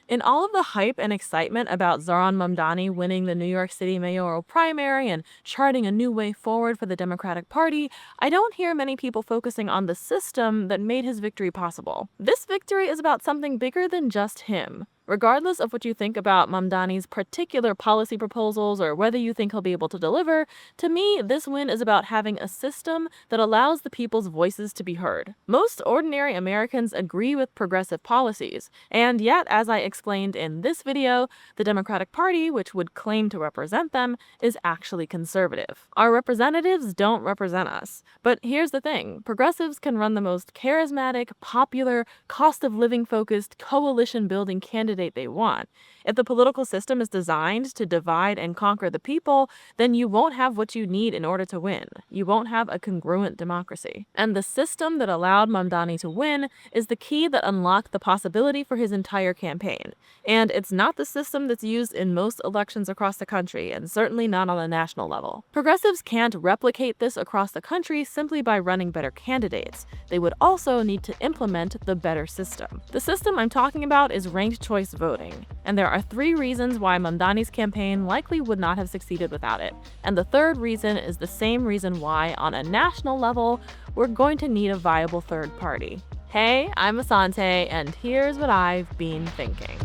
In all of the hype and excitement about Zohran Mamdani winning the New York City mayoral primary and charting a new way forward for the Democratic Party, I don't hear many people focusing on the system that made his victory possible. This victory is about something bigger than just him. Regardless of what you think about Mamdani's particular policy proposals or whether you think he'll be able to deliver, to me, this win is about having a system that allows the people's voices to be heard. Most ordinary Americans agree with progressive policies, and yet, as I explained in this video, the Democratic Party, which would claim to represent them, is actually conservative. Our representatives don't represent us. But here's the thing, progressives can run the most charismatic, popular, cost-of-living-focused, coalition-building candidate they want. If the political system is designed to divide and conquer the people, then you won't have what you need in order to win. You won't have a congruent democracy. And the system that allowed Mamdani to win is the key that unlocked the possibility for his entire campaign. And it's not the system that's used in most elections across the country, and certainly not on a national level. Progressives can't replicate this across the country simply by running better candidates. They would also need to implement the better system. The system I'm talking about is ranked choice voting, and there are 3 reasons why Mamdani's campaign likely would not have succeeded without it. And the third reason is the same reason why, on a national level, we're going to need a viable third party. Hey, I'm Ahsante, and here's what I've been thinking.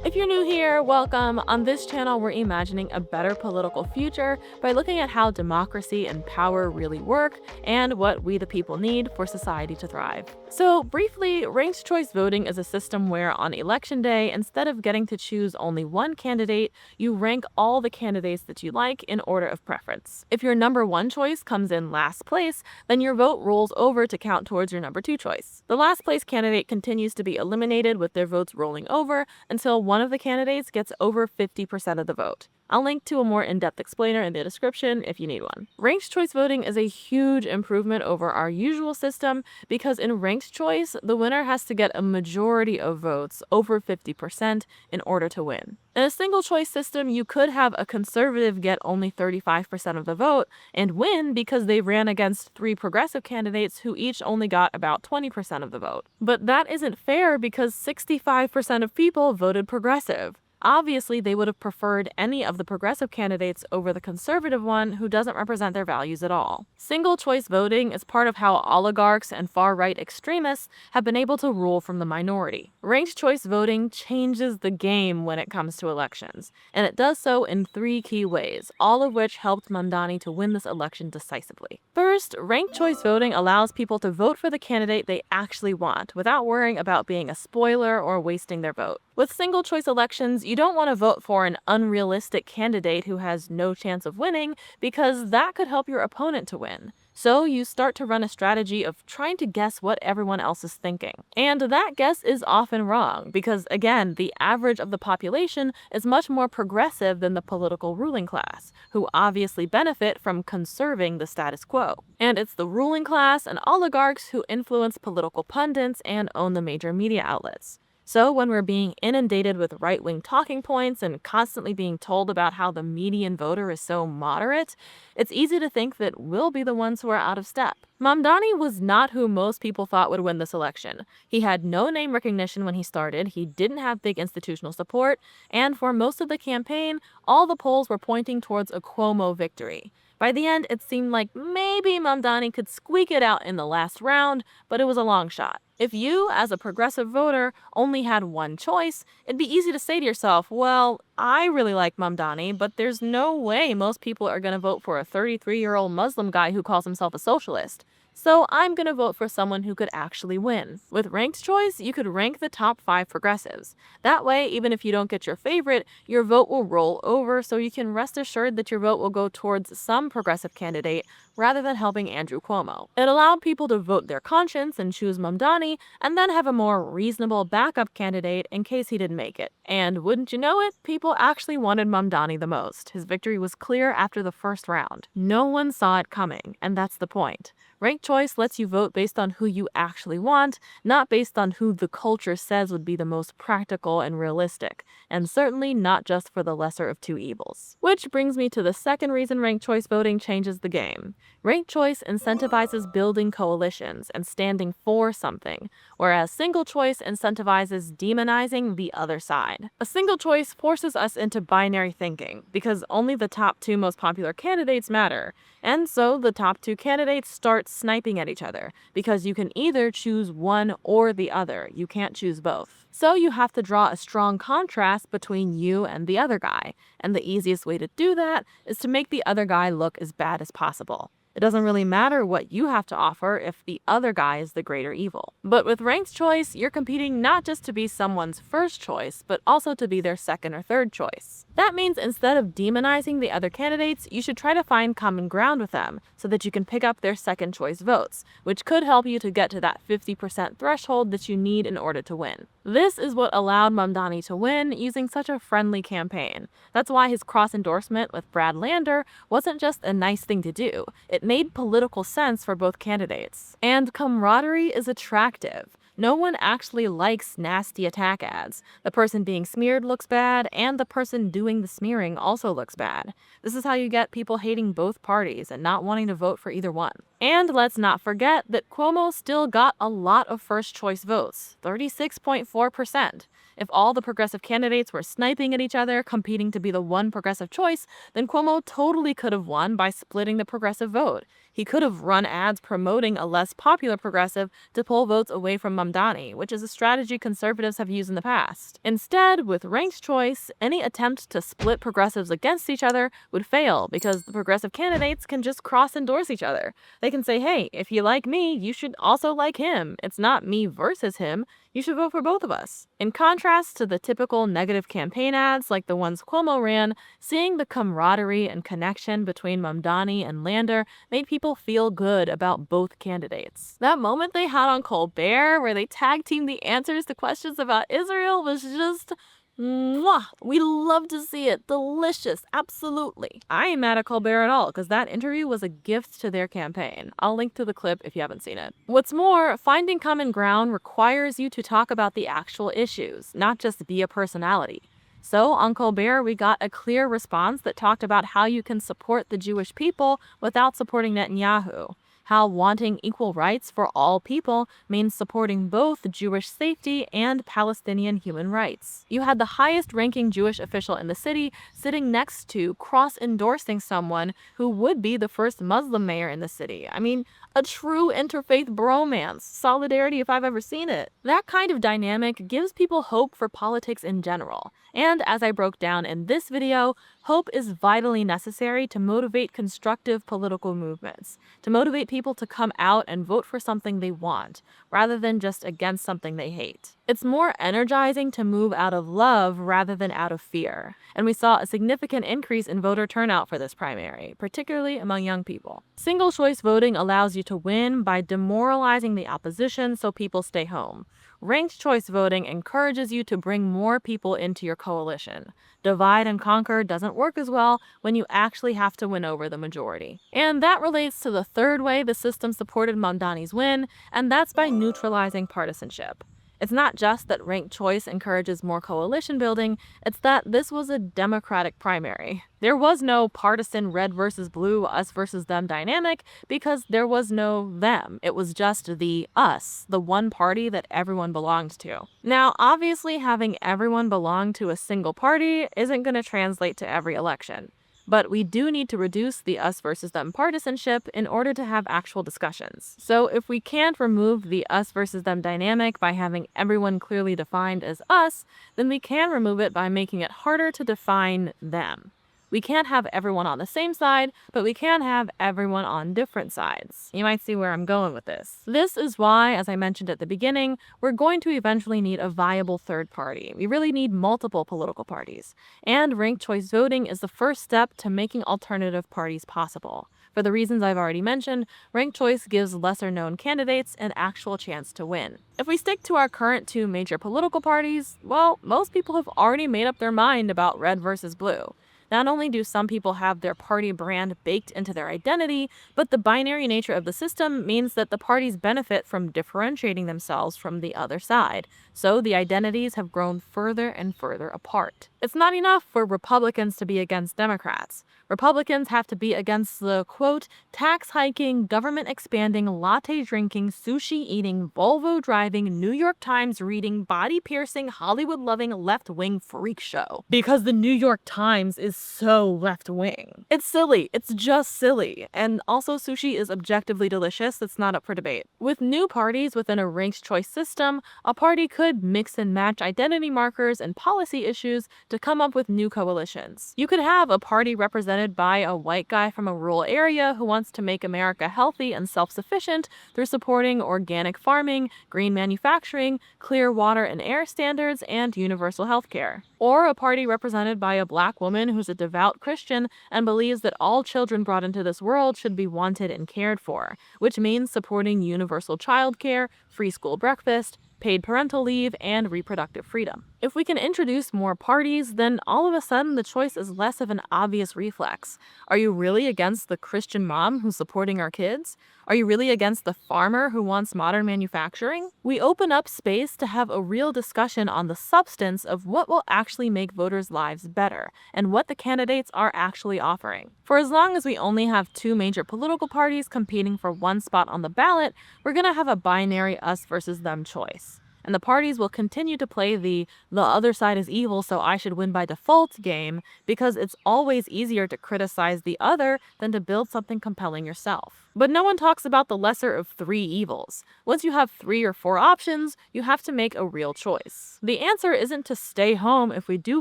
If you're new here, welcome. On this channel, we're imagining a better political future by looking at how democracy and power really work and what we the people need for society to thrive. So briefly, ranked choice voting is a system where on election day, instead of getting to choose only one candidate, you rank all the candidates that you like in order of preference. If your number 1 choice comes in last place, then your vote rolls over to count towards your number 2 choice. The last place candidate continues to be eliminated with their votes rolling over until one of the candidates gets over 50% of the vote. I'll link to a more in-depth explainer in the description if you need one. Ranked choice voting is a huge improvement over our usual system because in ranked choice, the winner has to get a majority of votes, over 50%, in order to win. In a single choice system, you could have a conservative get only 35% of the vote and win because they ran against 3 progressive candidates who each only got about 20% of the vote. But that isn't fair because 65% of people voted progressive. Obviously, they would have preferred any of the progressive candidates over the conservative one who doesn't represent their values at all. Single-choice voting is part of how oligarchs and far-right extremists have been able to rule from the minority. Ranked choice voting changes the game when it comes to elections, and it does so in 3 key ways, all of which helped Mamdani to win this election decisively. First, ranked choice voting allows people to vote for the candidate they actually want without worrying about being a spoiler or wasting their vote. With single-choice elections, you don't want to vote for an unrealistic candidate who has no chance of winning because that could help your opponent to win. So you start to run a strategy of trying to guess what everyone else is thinking. And that guess is often wrong because, again, the average of the population is much more progressive than the political ruling class, who obviously benefit from conserving the status quo. And it's the ruling class and oligarchs who influence political pundits and own the major media outlets. So when we're being inundated with right-wing talking points and constantly being told about how the median voter is so moderate, it's easy to think that we'll be the ones who are out of step. Mamdani was not who most people thought would win this election. He had no name recognition when he started, he didn't have big institutional support, and for most of the campaign, all the polls were pointing towards a Cuomo victory. By the end, it seemed like maybe Mamdani could squeak it out in the last round, but it was a long shot. If you, as a progressive voter, only had one choice, it'd be easy to say to yourself, well, I really like Mamdani, but there's no way most people are going to vote for a 33-year-old Muslim guy who calls himself a socialist. So I'm going to vote for someone who could actually win. With ranked choice, you could rank the top 5 progressives. That way, even if you don't get your favorite, your vote will roll over so you can rest assured that your vote will go towards some progressive candidate rather than helping Andrew Cuomo. It allowed people to vote their conscience and choose Mamdani and then have a more reasonable backup candidate in case he didn't make it. And wouldn't you know it, people actually wanted Mamdani the most. His victory was clear after the first round. No one saw it coming, and that's the point. Ranked choice lets you vote based on who you actually want, not based on who the culture says would be the most practical and realistic, and certainly not just for the lesser of two evils. Which brings me to the second reason ranked choice voting changes the game. Ranked choice incentivizes building coalitions and standing for something, whereas single choice incentivizes demonizing the other side. A single choice forces us into binary thinking, because only the top two most popular candidates matter, and so the top two candidates start sniping at each other, because you can either choose one or the other, you can't choose both. So you have to draw a strong contrast between you and the other guy, and the easiest way to do that is to make the other guy look as bad as possible. It doesn't really matter what you have to offer if the other guy is the greater evil. But with ranked choice, you're competing not just to be someone's first choice, but also to be their second or third choice. That means instead of demonizing the other candidates, you should try to find common ground with them so that you can pick up their second choice votes, which could help you to get to that 50% threshold that you need in order to win. This is what allowed Mamdani to win using such a friendly campaign. That's why his cross-endorsement with Brad Lander wasn't just a nice thing to do. It made political sense for both candidates. And camaraderie is attractive. No one actually likes nasty attack ads. The person being smeared looks bad, and the person doing the smearing also looks bad. This is how you get people hating both parties and not wanting to vote for either one. And let's not forget that Cuomo still got a lot of first choice votes, 36.4%. If all the progressive candidates were sniping at each other, competing to be the one progressive choice, then Cuomo totally could have won by splitting the progressive vote. He could have run ads promoting a less popular progressive to pull votes away from Mamdani, which is a strategy conservatives have used in the past. Instead, with ranked choice, any attempt to split progressives against each other would fail because the progressive candidates can just cross-endorse each other. They can say, hey, if you like me, you should also like him. It's not me versus him. You should vote for both of us. In contrast to the typical negative campaign ads like the ones Cuomo ran, seeing the camaraderie and connection between Mamdani and Lander made people feel good about both candidates. That moment they had on Colbert where they tag teamed the answers to questions about Israel was just mwah! We love to see it. Delicious. Absolutely. I ain't mad at Colbert at all because that interview was a gift to their campaign. I'll link to the clip if you haven't seen it. What's more, finding common ground requires you to talk about the actual issues, not just be a personality. So on Colbert, we got a clear response that talked about how you can support the Jewish people without supporting Netanyahu. How wanting equal rights for all people means supporting both Jewish safety and Palestinian human rights. You had the highest-ranking Jewish official in the city sitting next to cross-endorsing someone who would be the first Muslim mayor in the city. I mean, a true interfaith bromance. Solidarity if I've ever seen it. That kind of dynamic gives people hope for politics in general. And as I broke down in this video, hope is vitally necessary to motivate constructive political movements, to motivate people to come out and vote for something they want, rather than just against something they hate. It's more energizing to move out of love rather than out of fear. And we saw a significant increase in voter turnout for this primary, particularly among young people. Single-choice voting allows you to win by demoralizing the opposition so people stay home. Ranked choice voting encourages you to bring more people into your coalition. Divide and conquer doesn't work as well when you actually have to win over the majority. And that relates to the third way the system supported Mamdani's win, and that's by neutralizing partisanship. It's not just that ranked choice encourages more coalition building, it's that this was a democratic primary. There was no partisan red versus blue, us versus them dynamic because there was no them. It was just the us, the one party that everyone belonged to. Now, obviously having everyone belong to a single party isn't going to translate to every election. But we do need to reduce the us versus them partisanship in order to have actual discussions. So if we can't remove the us versus them dynamic by having everyone clearly defined as us, then we can remove it by making it harder to define them. We can't have everyone on the same side, but we can have everyone on different sides. You might see where I'm going with this. This is why, as I mentioned at the beginning, we're going to eventually need a viable third party. We really need multiple political parties. And ranked choice voting is the first step to making alternative parties possible. For the reasons I've already mentioned, ranked choice gives lesser-known candidates an actual chance to win. If we stick to our current two major political parties, well, most people have already made up their mind about red versus blue. Not only do some people have their party brand baked into their identity, but the binary nature of the system means that the parties benefit from differentiating themselves from the other side. So the identities have grown further and further apart. It's not enough for Republicans to be against Democrats. Republicans have to be against the, quote, tax hiking, government expanding, latte drinking, sushi eating, Volvo driving, New York Times reading, body piercing, Hollywood loving, left wing freak show. Because the New York Times is so left wing. It's silly. It's just silly. And also, sushi is objectively delicious. That's not up for debate. With new parties within a ranked choice system, a party could mix and match identity markers and policy issues to come up with new coalitions. You could have a party represented by a white guy from a rural area who wants to make America healthy and self-sufficient through supporting organic farming, green manufacturing, clear water and air standards, and universal health care. Or a party represented by a black woman who's a devout Christian and believes that all children brought into this world should be wanted and cared for, which means supporting universal childcare, free school breakfast, paid parental leave, and reproductive freedom. If we can introduce more parties, then all of a sudden the choice is less of an obvious reflex. Are you really against the Christian mom who's supporting our kids? Are you really against the farmer who wants modern manufacturing? We open up space to have a real discussion on the substance of what will actually make voters' lives better and what the candidates are actually offering. For as long as we only have two major political parties competing for one spot on the ballot, we're going to have a binary us versus them choice. And the parties will continue to play the other side is evil so I should win by default game because it's always easier to criticize the other than to build something compelling yourself. But no one talks about the lesser of three evils. Once you have 3 or 4 options, you have to make a real choice. The answer isn't to stay home if we do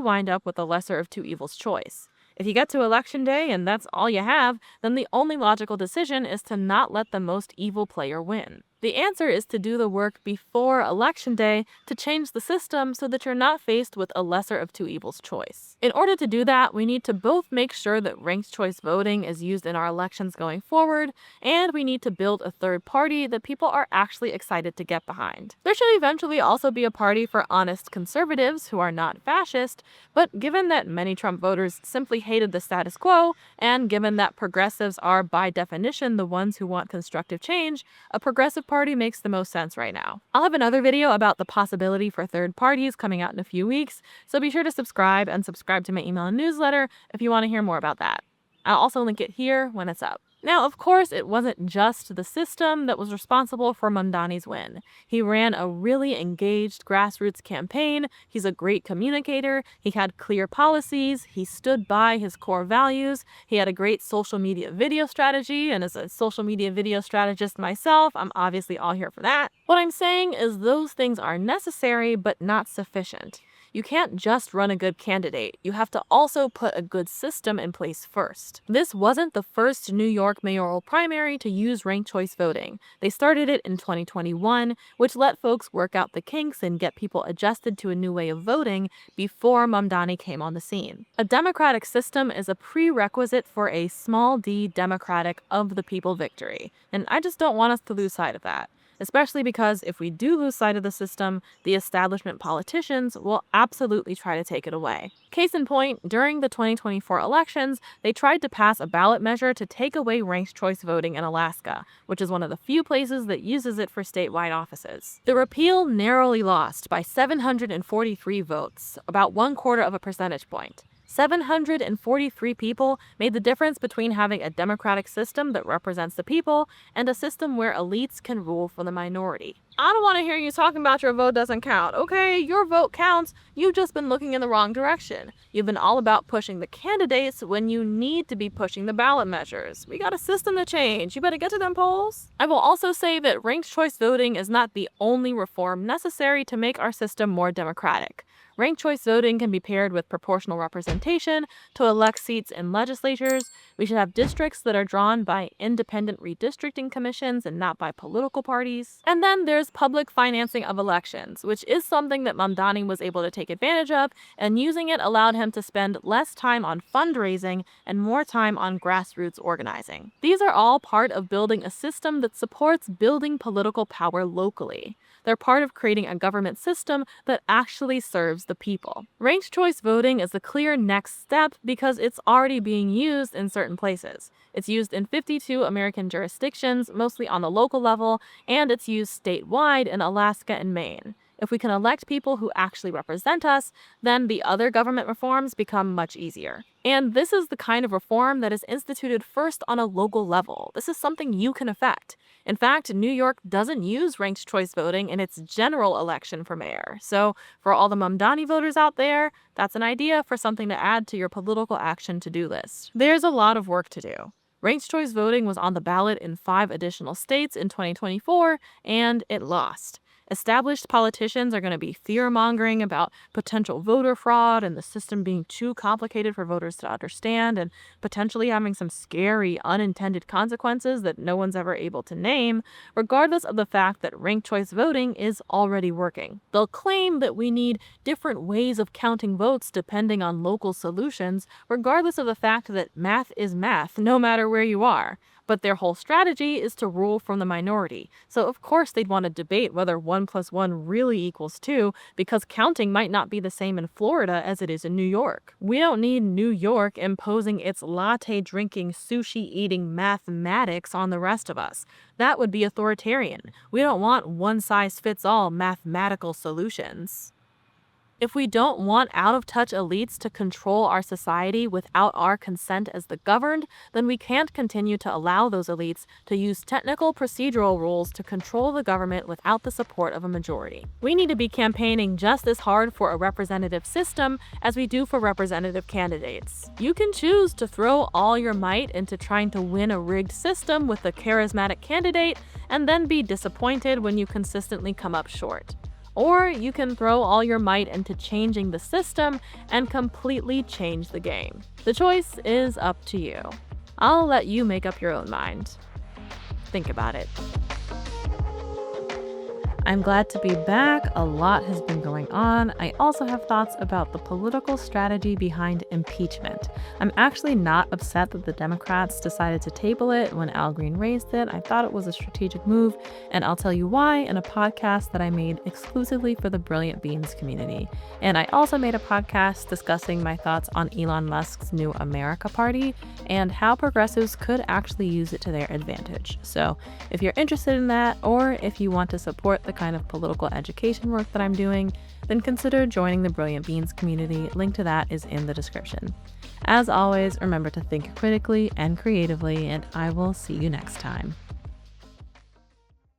wind up with the lesser of two evils choice. If you get to election day and that's all you have, then the only logical decision is to not let the most evil player win. The answer is to do the work before election day to change the system so that you're not faced with a lesser of two evils choice. In order to do that, we need to both make sure that ranked choice voting is used in our elections going forward, and we need to build a third party that people are actually excited to get behind. There should eventually also be a party for honest conservatives who are not fascist, but given that many Trump voters simply hated the status quo, and given that progressives are by definition the ones who want constructive change, a progressive party makes the most sense right now. I'll have another video about the possibility for third parties coming out in a few weeks, so be sure to subscribe to my email and newsletter if you want to hear more about that. I'll also link it here when it's up. Now, of course, it wasn't just the system that was responsible for Mamdani's win. He ran a really engaged grassroots campaign, he's a great communicator, he had clear policies, he stood by his core values, he had a great social media video strategy, and as a social media video strategist myself, I'm obviously all here for that. What I'm saying is those things are necessary but not sufficient. You can't just run a good candidate, you have to also put a good system in place first. This wasn't the first New York mayoral primary to use ranked choice voting. They started it in 2021, which let folks work out the kinks and get people adjusted to a new way of voting before Mamdani came on the scene. A democratic system is a prerequisite for a small d democratic of the people victory, and I just don't want us to lose sight of that. Especially because if we do lose sight of the system, the establishment politicians will absolutely try to take it away. Case in point, during the 2024 elections, they tried to pass a ballot measure to take away ranked choice voting in Alaska, which is one of the few places that uses it for statewide offices. The repeal narrowly lost by 743 votes, about 1/4 of a percentage point. 743 people made the difference between having a democratic system that represents the people and a system where elites can rule for the minority. I don't want to hear you talking about your vote doesn't count. Okay, your vote counts. You've just been looking in the wrong direction. You've been all about pushing the candidates when you need to be pushing the ballot measures. We got a system to change. You better get to them polls. I will also say that ranked choice voting is not the only reform necessary to make our system more democratic. Ranked choice voting can be paired with proportional representation to elect seats in legislatures. We should have districts that are drawn by independent redistricting commissions and not by political parties. And then there's public financing of elections, which is something that Mamdani was able to take advantage of, and using it allowed him to spend less time on fundraising and more time on grassroots organizing. These are all part of building a system that supports building political power locally. They're part of creating a government system that actually serves the people. Ranked choice voting is the clear next step because it's already being used in certain places. It's used in 52 American jurisdictions, mostly on the local level, and it's used statewide in Alaska and Maine. If we can elect people who actually represent us, then the other government reforms become much easier. And this is the kind of reform that is instituted first on a local level. This is something you can affect. In fact, New York doesn't use ranked choice voting in its general election for mayor. So, for all the Mamdani voters out there, that's an idea for something to add to your political action to-do list. There's a lot of work to do. Ranked choice voting was on the ballot in 5 additional states in 2024, and it lost. Established politicians are going to be fear-mongering about potential voter fraud and the system being too complicated for voters to understand and potentially having some scary unintended consequences that no one's ever able to name, regardless of the fact that ranked choice voting is already working. They'll claim that we need different ways of counting votes depending on local solutions, regardless of the fact that math is math, no matter where you are. But their whole strategy is to rule from the minority. So of course they'd want to debate whether 1 + 1 really equals 2, because counting might not be the same in Florida as it is in New York. We don't need New York imposing its latte-drinking, sushi-eating mathematics on the rest of us. That would be authoritarian. We don't want one-size-fits-all mathematical solutions. If we don't want out-of-touch elites to control our society without our consent as the governed, then we can't continue to allow those elites to use technical procedural rules to control the government without the support of a majority. We need to be campaigning just as hard for a representative system as we do for representative candidates. You can choose to throw all your might into trying to win a rigged system with a charismatic candidate and then be disappointed when you consistently come up short. Or you can throw all your might into changing the system and completely change the game. The choice is up to you. I'll let you make up your own mind. Think about it. I'm glad to be back. A lot has been going on. I also have thoughts about the political strategy behind impeachment. I'm actually not upset that the Democrats decided to table it when Al Green raised it. I thought it was a strategic move, and I'll tell you why in a podcast that I made exclusively for the Brilliant Beans community. And I also made a podcast discussing my thoughts on Elon Musk's New America Party and how progressives could actually use it to their advantage. So if you're interested in that, or if you want to support the kind of political education work that I'm doing, then consider joining the Brilliant Beans community. Link to that is in the description. As always, remember to think critically and creatively, and I will see you next time.